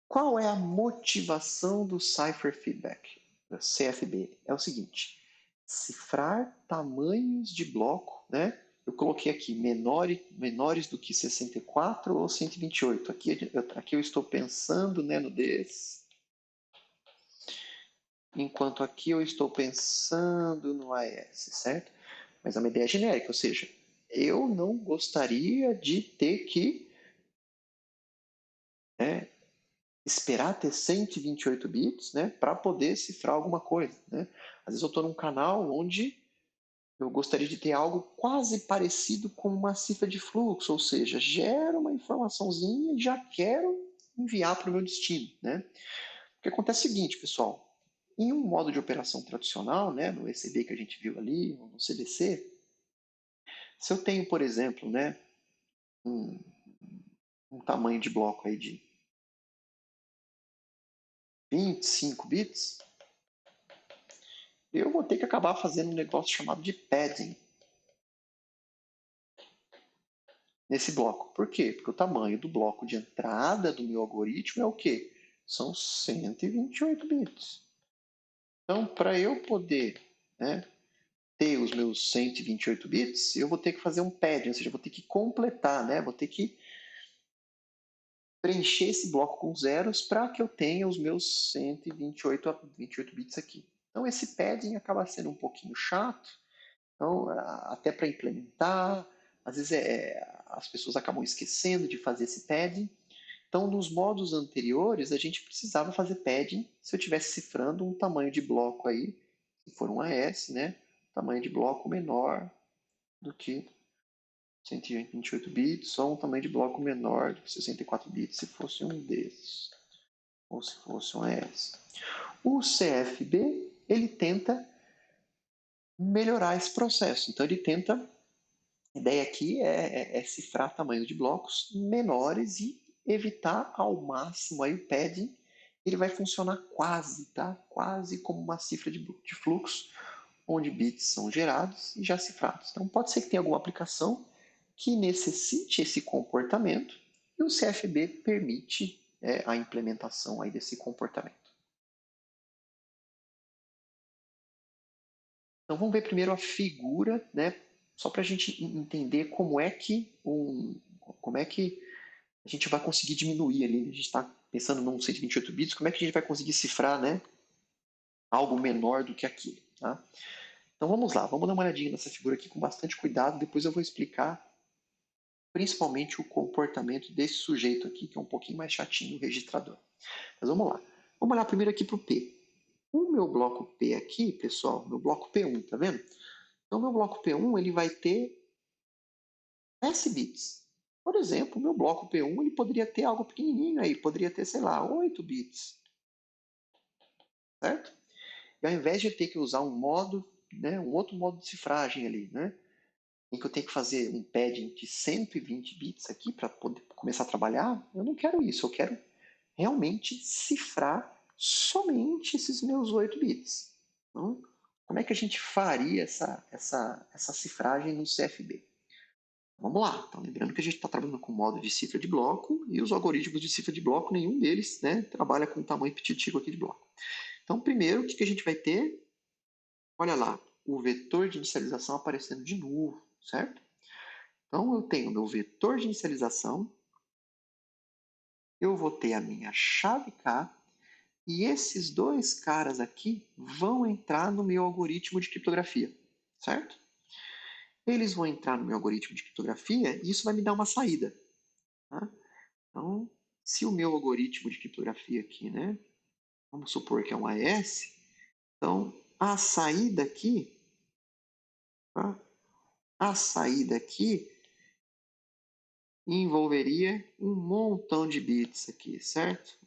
Qual é a motivação do Cipher Feedback, do CFB? É o seguinte, cifrar tamanhos de bloco, né? Eu coloquei aqui menores do que 64 ou 128. Aqui eu estou pensando né, no DES, enquanto aqui eu estou pensando no AES, certo? Mas é uma ideia genérica, ou seja, eu não gostaria de ter que né, esperar ter 128 bits né, para poder cifrar alguma coisa. Né? Às vezes eu estou num canal onde eu gostaria de ter algo quase parecido com uma cifra de fluxo, ou seja, gero uma informaçãozinha e já quero enviar para o meu destino. Né? O que acontece é o seguinte, pessoal, em um modo de operação tradicional, né, no ECB que a gente viu ali, no CBC, se eu tenho, por exemplo, né, um, um tamanho de bloco aí de 25 bits, eu vou ter que acabar fazendo um negócio chamado de padding nesse bloco. Por quê? Porque o tamanho do bloco de entrada do meu algoritmo é o quê? São 128 bits. Então, para eu poder né, ter os meus 128 bits, eu vou ter que fazer um padding, ou seja, eu vou ter que completar, né? Vou ter que preencher esse bloco com zeros para que eu tenha os meus 128 bits aqui. Então, esse padding acaba sendo um pouquinho chato, então, até para implementar, às vezes as pessoas acabam esquecendo de fazer esse padding. Então, nos modos anteriores, a gente precisava fazer padding se eu estivesse cifrando um tamanho de bloco aí, se for um AES, né? Tamanho de bloco menor do que 128 bits, ou um tamanho de bloco menor do que 64 bits, se fosse um desses, ou se fosse um AES. O CFB, ele tenta melhorar esse processo. Então, ele tenta a ideia aqui é cifrar tamanhos de blocos menores e evitar ao máximo aí o padding. Ele vai funcionar quase, tá? Quase como uma cifra de fluxo, onde bits são gerados e já cifrados. Então pode ser que tenha alguma aplicação que necessite esse comportamento e o CFB permite a implementação aí desse comportamento. Então vamos ver primeiro a figura, né? Só para a gente entender como é que a gente vai conseguir diminuir ali. A gente está pensando num 128 bits, como é que a gente vai conseguir cifrar né, algo menor do que aquilo. Tá? Então vamos lá, vamos dar uma olhadinha nessa figura aqui com bastante cuidado, depois eu vou explicar principalmente o comportamento desse sujeito aqui, que é um pouquinho mais chatinho, o registrador. Mas vamos lá. Vamos olhar primeiro aqui para o P. O meu bloco P aqui, pessoal, meu bloco P1, tá vendo? Então, meu bloco P1 ele vai ter S bits. Por exemplo, o meu bloco P1 ele poderia ter algo pequenininho aí, poderia ter, sei lá, 8 bits, certo? E ao invés de ter que usar um modo, né, um outro modo de cifragem ali, né, em que eu tenho que fazer um padding de 120 bits aqui para poder começar a trabalhar, eu não quero isso, eu quero realmente cifrar somente esses meus 8 bits. Então, como é que a gente faria essa cifragem no CFB? Vamos lá, então, lembrando que a gente está trabalhando com modo de cifra de bloco e os algoritmos de cifra de bloco, nenhum deles né, trabalha com tamanho petitivo aqui de bloco. Então, primeiro, o que a gente vai ter? Olha lá, o vetor de inicialização aparecendo de novo, certo? Então, eu tenho meu vetor de inicialização, eu vou ter a minha chave K, e esses dois caras aqui vão entrar no meu algoritmo de criptografia, certo? Eles vão entrar no meu algoritmo de criptografia e isso vai me dar uma saída. Tá? Então, se o meu algoritmo de criptografia aqui, né, vamos supor que é um AES, então a saída aqui, tá? A saída aqui envolveria um montão de bits aqui, certo?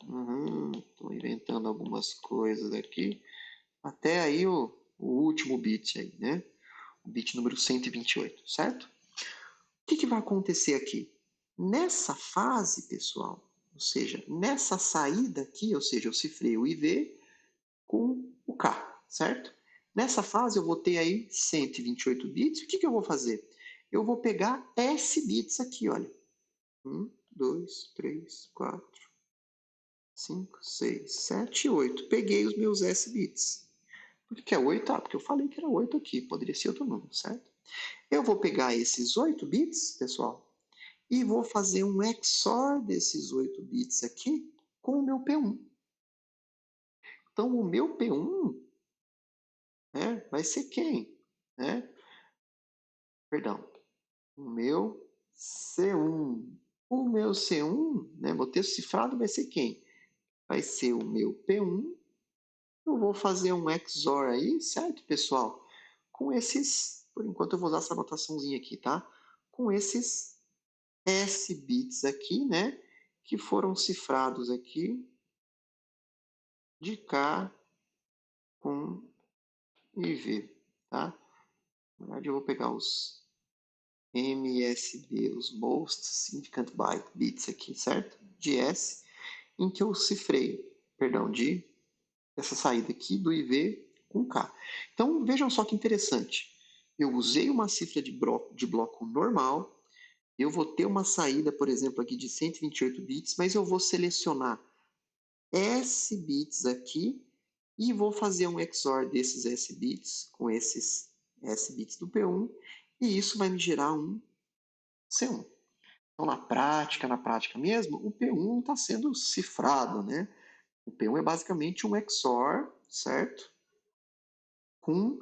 Estou inventando algumas coisas aqui. Até aí o último bit aí, né? O bit número 128, certo? O que vai acontecer aqui? Nessa fase, pessoal, ou seja, nessa saída aqui, ou seja, eu cifrei o IV com o K, certo? Nessa fase eu vou ter aí 128 bits. O que eu vou fazer? Eu vou pegar S bits aqui, olha. 1, 2, 3, 4, 5, 6, 7, 8. Peguei os meus S bits. Por que é 8? Ah, porque eu falei que era 8 aqui. Poderia ser outro número, certo? Eu vou pegar esses 8 bits, pessoal, e vou fazer um XOR desses 8 bits aqui com o meu P1. Então, o meu P1, né, vai ser quem? Né? Perdão, o meu C1. O meu C1, né, meu texto cifrado vai ser quem? Vai ser o meu P1. Eu vou fazer um XOR aí, certo, pessoal? Com esses, por enquanto eu vou usar essa anotaçãozinha aqui, tá? Com esses S bits aqui, né? Que foram cifrados aqui de K com IV, tá? Na verdade, eu vou pegar os MSB, os Most Significant Bits aqui, certo? De S, em que eu cifrei, perdão, de essa saída aqui do IV com K. Então, vejam só que interessante. Eu usei uma cifra de bloco normal, eu vou ter uma saída, por exemplo, aqui de 128 bits, mas eu vou selecionar S bits aqui e vou fazer um XOR desses S bits com esses S bits do P1 e isso vai me gerar um C1. Então, na prática mesmo, o P1 está sendo cifrado, né? O P1 é basicamente um XOR, certo? Com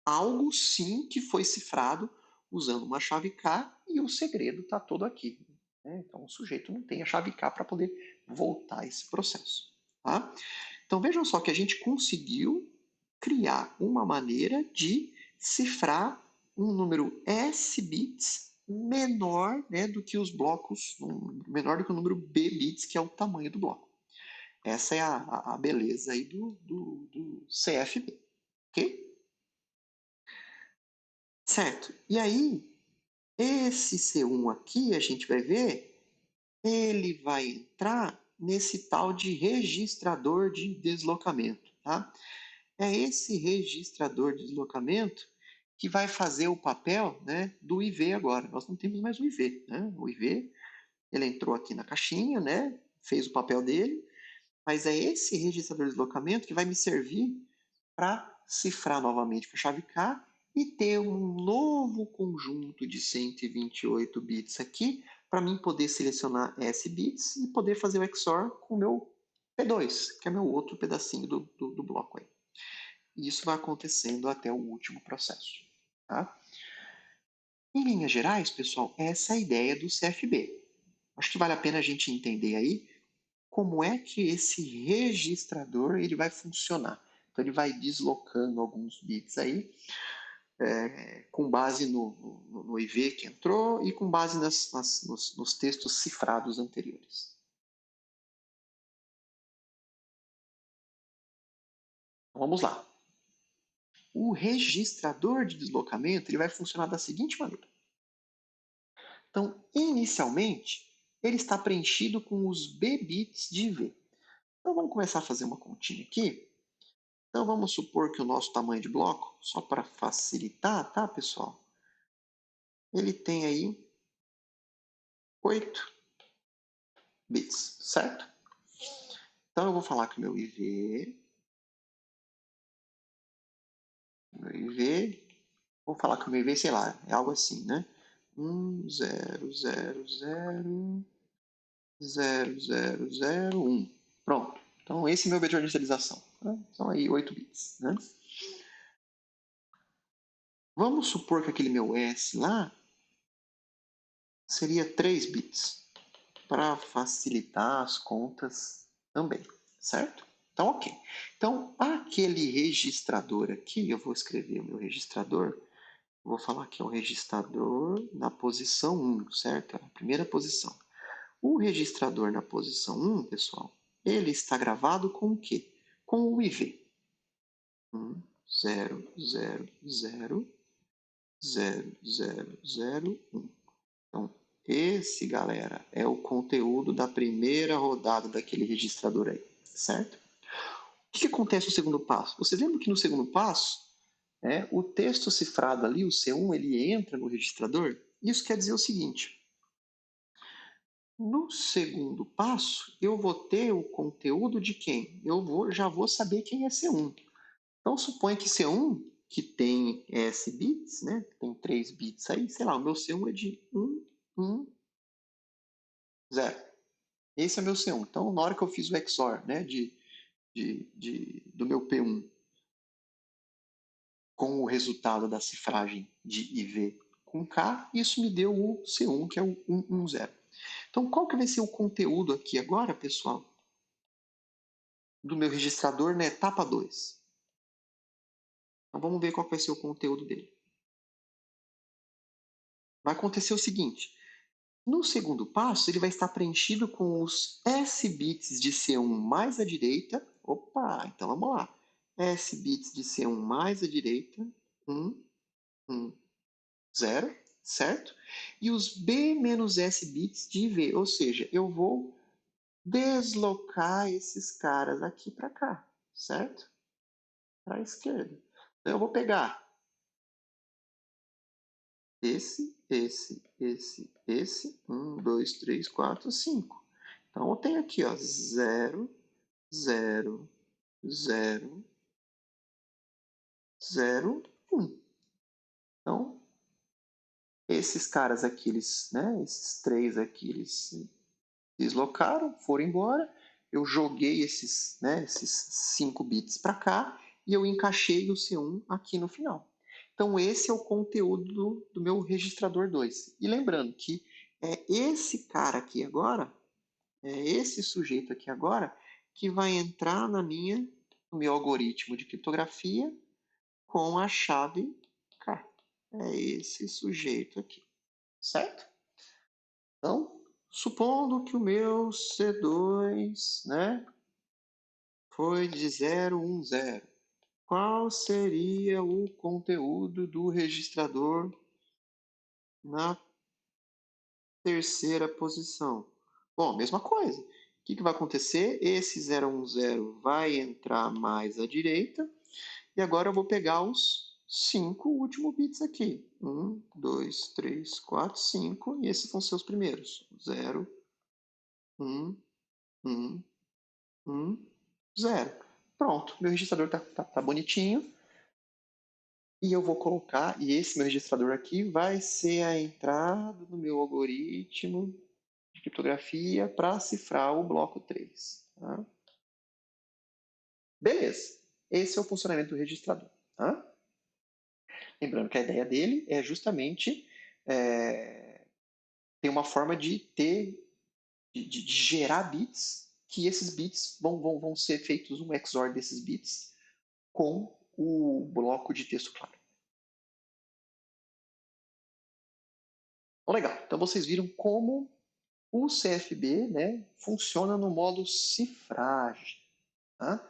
algo sim que foi cifrado usando uma chave K e o segredo está todo aqui. Né? Então o sujeito não tem a chave K para poder voltar esse processo. Tá? Então vejam só que a gente conseguiu criar uma maneira de cifrar um número S bits menor, né, do que os blocos, menor do que o número B bits, que é o tamanho do bloco. Essa é a beleza aí do CFB. Ok? Certo. E aí, esse C1 aqui, a gente vai ver, ele vai entrar nesse tal de registrador de deslocamento, tá? É esse registrador de deslocamento que vai fazer o papel, né, do IV agora. Nós não temos mais o IV, né? O IV, ele entrou aqui na caixinha, né, fez o papel dele, mas é esse registrador de deslocamento que vai me servir para cifrar novamente com a chave K e ter um novo conjunto de 128 bits aqui para mim poder selecionar S bits e poder fazer o XOR com o meu P2, que é meu outro pedacinho do bloco aí. E isso vai acontecendo até o último processo. Tá? Em linhas gerais, pessoal, essa é a ideia do CFB. Acho que vale a pena a gente entender aí como é que esse registrador ele vai funcionar. Então ele vai deslocando alguns bits aí, com base no IV que entrou e com base nos textos cifrados anteriores. Então, vamos lá. O registrador de deslocamento ele vai funcionar da seguinte maneira. Então, inicialmente, ele está preenchido com os B bits de IV. Então, vamos começar a fazer uma continha aqui. Então, vamos supor que o nosso tamanho de bloco, só para facilitar, tá, pessoal? Ele tem aí 8 bits, certo? Então, eu vou falar que o meu IV, vou falar que o meu IV, sei lá, é algo assim, né? 1, 0, 0, 0, 0, 0, 0, 1. Pronto. Então, esse é o meu bit de inicialização. Né? São aí 8 bits, né? Vamos supor que aquele meu S lá seria 3 bits. para facilitar as contas também, certo? Então, ok. Então, aquele registrador aqui, eu vou escrever o meu registrador, vou falar que é o registrador na posição 1, certo? É a primeira posição. O registrador na posição 1, pessoal, ele está gravado com o quê? Com o IV. 1, 0, 0, 0, 0, 0, 0, 1. Então, esse, galera, é o conteúdo da primeira rodada daquele registrador aí, certo? O que acontece no segundo passo? Vocês lembram que no segundo passo, o texto cifrado ali, o C1, ele entra no registrador? Isso quer dizer o seguinte: no segundo passo, eu vou ter o conteúdo de quem? Já vou saber quem é C1. Então, suponha que C1, que tem S bits, né? Tem 3 bits aí, sei lá, o meu C1 é de 1, 1, 0. Esse é meu C1. Então, na hora que eu fiz o XOR, né, do meu P1 com o resultado da cifragem de IV com K, isso me deu o C1, que é o 110. Então, qual que vai ser o conteúdo aqui agora, pessoal, do meu registrador na etapa 2? Então, vamos ver qual vai ser o conteúdo dele. Vai acontecer o seguinte: no segundo passo, ele vai estar preenchido com os S bits de C1 mais à direita. Opa, então vamos lá. S bits de C1 mais à direita, 1, 1, 0, certo? E os B menos S bits de IV, ou seja, eu vou deslocar esses caras aqui para cá, certo? Para a esquerda. Então eu vou pegar esse, 1, 2, 3, 4, 5. Então eu tenho aqui, ó, 0, 0, 0, 0, 1. Então, esses caras aqui, esses 3 aqui, eles se deslocaram, foram embora. Eu joguei esses 5 bits para cá e eu encaixei o C1 aqui no final. Então, esse é o conteúdo do meu registrador 2. E lembrando que é esse cara aqui agora, é esse sujeito aqui agora, que vai entrar no meu algoritmo de criptografia com a chave K. É esse sujeito aqui, certo? Então, supondo que o meu C2, né, foi de 010, qual seria o conteúdo do registrador na terceira posição? Bom, mesma coisa. O que vai acontecer? Esse 010 vai entrar mais à direita. E agora eu vou pegar os 5 últimos bits aqui. 1, 2, 3, 4, 5. E esses vão ser os primeiros. 0, 1, 1, 1, 0. Pronto, meu registrador tá bonitinho. E eu vou colocar, e esse meu registrador aqui vai ser a entrada do meu algoritmo de criptografia para cifrar o bloco 3. Tá? Beleza, esse é o funcionamento do registrador. Tá? Lembrando que a ideia dele é justamente ter uma forma de gerar bits, que esses bits vão ser feitos um XOR desses bits com o bloco de texto claro. Legal, então vocês viram como o CFB, né, funciona no modo cifragem. Tá?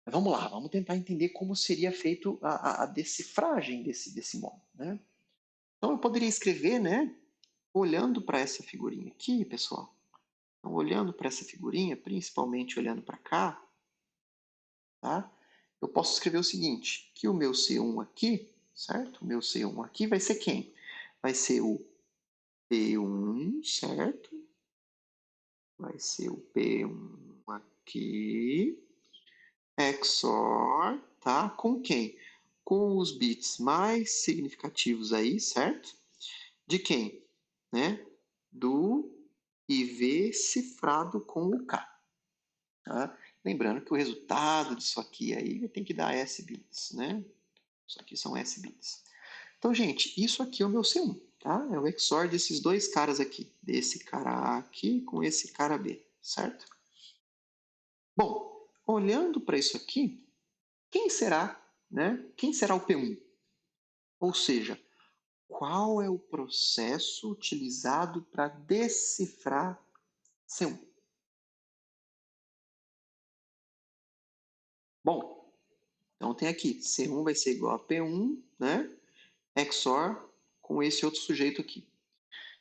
Vamos lá, vamos tentar entender como seria feito a decifragem desse modo. Né? Então eu poderia escrever, né, olhando para essa figurinha aqui, pessoal. Então, olhando para essa figurinha, principalmente olhando para cá, tá? Eu posso escrever o seguinte, que o meu C1 aqui, certo? O meu C1 aqui vai ser quem? Vai ser o P1, certo? Vai ser o P1 aqui, XOR, tá? Com quem? Com os bits mais significativos aí, certo? De quem? Né? Do IV cifrado com o K. Tá? Lembrando que o resultado disso aqui aí tem que dar S bits, né? Isso aqui são S bits. Então, gente, isso aqui é o meu C1. tá? É o XOR desses dois caras aqui, desse cara A aqui com esse cara B, certo? Bom, olhando para isso aqui, quem será, né? Quem será o P1? Ou seja, qual é o processo utilizado para decifrar C1? Bom, então tem aqui, C1 vai ser igual a P1, né? XOR com esse outro sujeito aqui.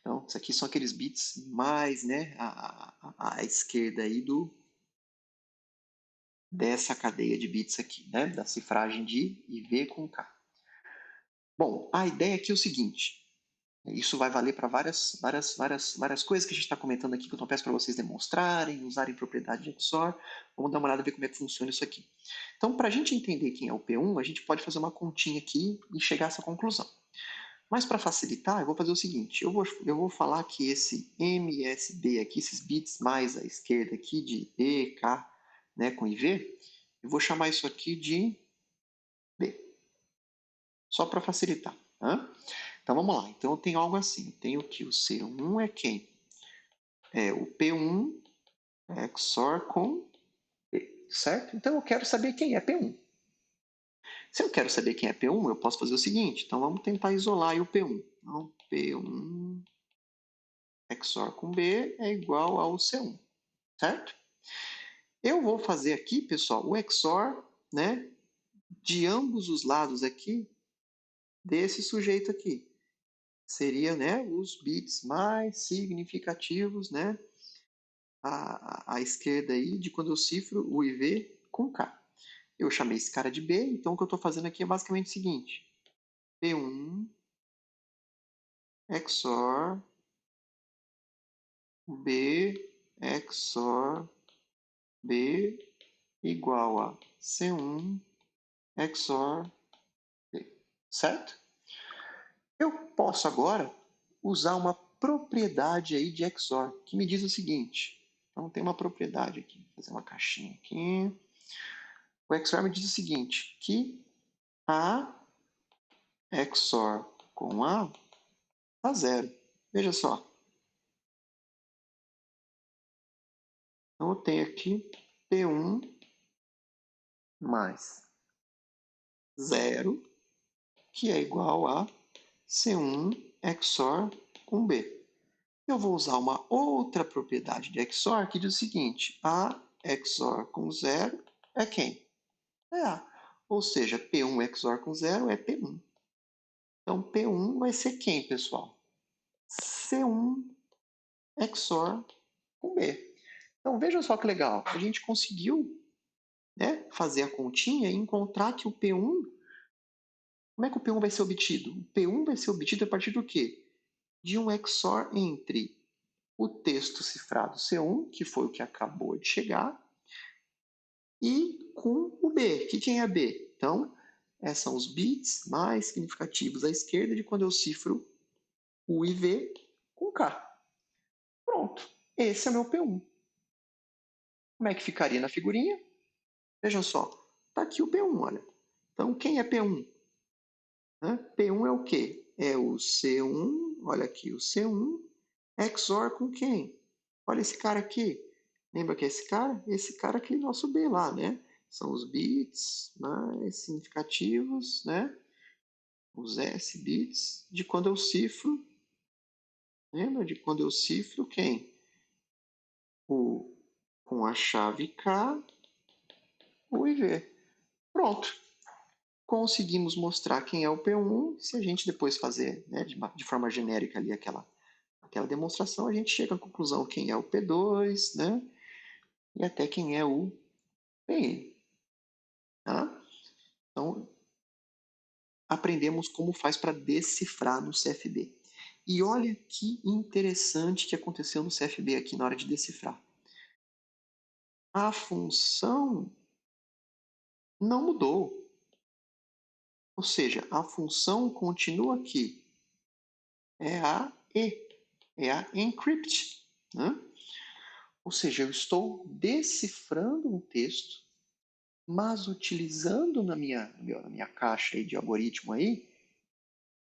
Então, isso aqui são aqueles bits mais, né, à esquerda aí dessa cadeia de bits aqui, né, da cifragem de IV com K. Bom, a ideia aqui é o seguinte, isso vai valer para várias coisas que a gente está comentando aqui, que eu então peço para vocês demonstrarem, usarem propriedade de XOR. Vamos dar uma olhada, ver como é que funciona isso aqui. Então, para a gente entender quem é o P1, a gente pode fazer uma continha aqui e chegar a essa conclusão. Mas para facilitar, eu vou fazer o seguinte, eu vou falar que esse MSB aqui, esses bits mais à esquerda aqui de E, K, né, com IV, eu vou chamar isso aqui de B, só para facilitar. Tá? Então vamos lá, então eu tenho algo assim, eu tenho que o C1 é quem? É o P1 XOR com B, certo? Então eu quero saber quem é P1. Se eu quero saber quem é P1, eu posso fazer o seguinte, então vamos tentar isolar o P1. Então P1 XOR com B é igual ao C1, certo? Eu vou fazer aqui, pessoal, o XOR, né, de ambos os lados aqui desse sujeito aqui. Seria, né, os bits mais significativos, né, à esquerda aí de quando eu cifro o IV com K. Eu chamei esse cara de B, então o que eu estou fazendo aqui é basicamente o seguinte. P1 XOR B XOR B igual a C1 XOR B, certo? Eu posso agora usar uma propriedade aí de XOR, que me diz o seguinte. Então tem uma propriedade aqui, vou fazer uma caixinha aqui. O XOR me diz o seguinte, que A XOR com A dá zero. Veja só. Então eu tenho aqui P1 mais zero, que é igual a C1 XOR com B. Eu vou usar uma outra propriedade de XOR que diz o seguinte, A XOR com zero é quem? É A. Ou seja, P1 XOR com zero é P1. Então, P1 vai ser quem, pessoal? C1 XOR com B. Então, vejam só que legal. A gente conseguiu, né, fazer a continha e encontrar que o P1... Como é que o P1 vai ser obtido? O P1 vai ser obtido a partir do quê? De um XOR entre o texto cifrado C1, que foi o que acabou de chegar, e com o B, que quem é B? Então, são os bits mais significativos à esquerda de quando eu cifro o IV com K. Pronto, esse é meu P1. Como é que ficaria na figurinha? Vejam só, está aqui o P1, olha. Então, quem é P1? P1 é o quê? É o C1, olha aqui, o C1 XOR com quem? Olha esse cara aqui. Lembra que é esse cara? Esse cara aqui, nosso B lá, né? São os bits mais significativos, né? Os S bits de quando eu cifro. Lembra de quando eu cifro quem? O, com a chave K, o IV. Pronto. Conseguimos mostrar quem é o P1. Se a gente depois fazer, né, de forma genérica ali aquela demonstração, a gente chega à conclusão quem é o P2, né? E até quem é o PN. Tá? Então, aprendemos como faz para decifrar no CFD. E olha que interessante que aconteceu no CFD aqui na hora de decifrar. A função não mudou. Ou seja, a função continua aqui. É a E, é a encrypt. Né? Ou seja, eu estou decifrando um texto, mas utilizando na minha caixa aí de algoritmo aí,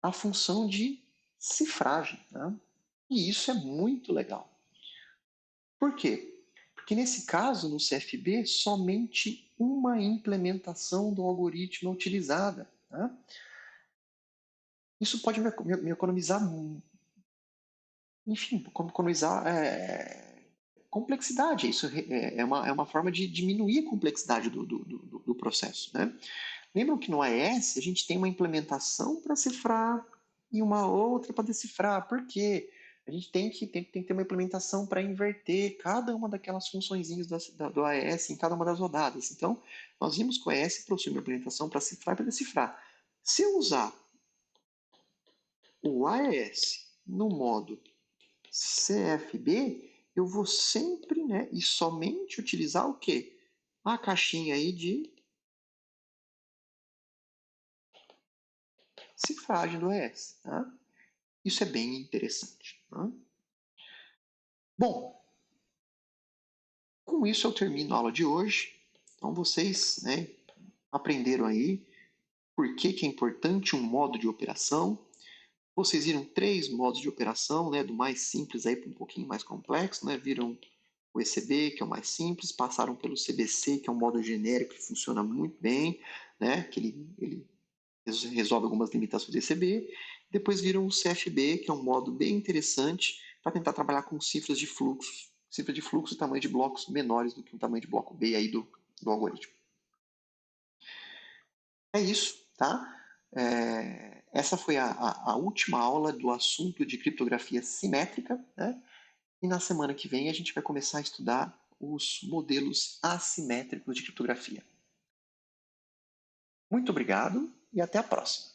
a função de cifragem, né? E isso é muito legal. Por quê? Porque nesse caso, no CFB, somente uma implementação do algoritmo é utilizada. Né? Isso pode me economizar, enfim, economizar complexidade. Isso é uma forma de diminuir a complexidade do processo. Né? Lembram que no AES a gente tem uma implementação para cifrar e uma outra para decifrar. Por quê? A gente tem que ter uma implementação para inverter cada uma daquelas funçõezinhas do AES em cada uma das rodadas. Então, nós vimos que o AES possui uma implementação para cifrar e para decifrar. Se eu usar o AES no modo CFB, eu vou sempre, né, e somente utilizar o quê? A caixinha aí de cifragem do AES. Tá? Isso é bem interessante. Tá? Bom, com isso eu termino a aula de hoje. Então vocês, né, aprenderam aí por que é importante um modo de operação. Vocês viram 3 modos de operação, né, do mais simples aí para um pouquinho mais complexo, né? Viram o ECB, que é o mais simples, passaram pelo CBC, que é um modo genérico que funciona muito bem, né, que ele resolve algumas limitações do ECB. Depois viram o CFB, que é um modo bem interessante para tentar trabalhar com cifras de fluxo. Cifra de fluxo e tamanho de blocos menores do que o tamanho de bloco B aí do algoritmo. É isso, tá? Essa foi a última aula do assunto de criptografia simétrica, né? E na semana que vem a gente vai começar a estudar os modelos assimétricos de criptografia. Muito obrigado e até a próxima.